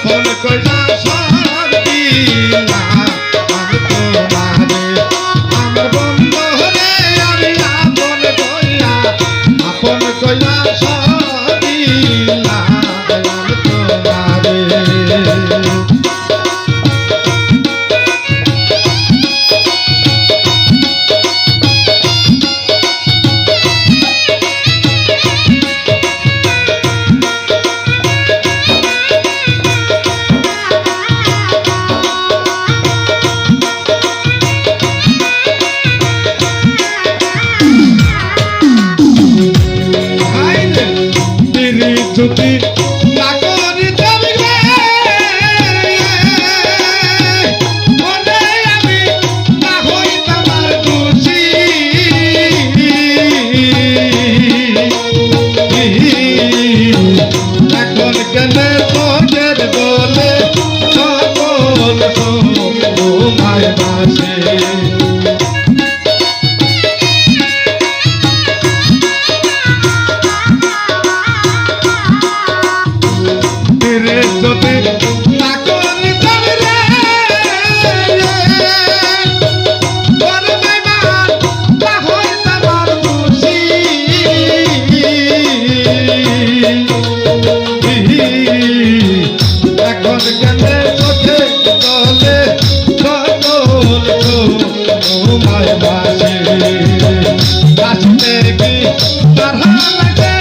আপন কইরা সব দিলাম আমি তোমারে আমার বন্ধু রে আমি আপন কইরা সব দিলাম আমি তোমারে যদি না করি তবে মনে আমি না হই তোমার খুশি এখন কেন তোদের বলে সকল তোমায় বাসে যদি না করি তবে রে না হয় তোমার খুশি এখন কেন চোখে চলে সকল তোমায় বাসে আসতে কি তারা লাগে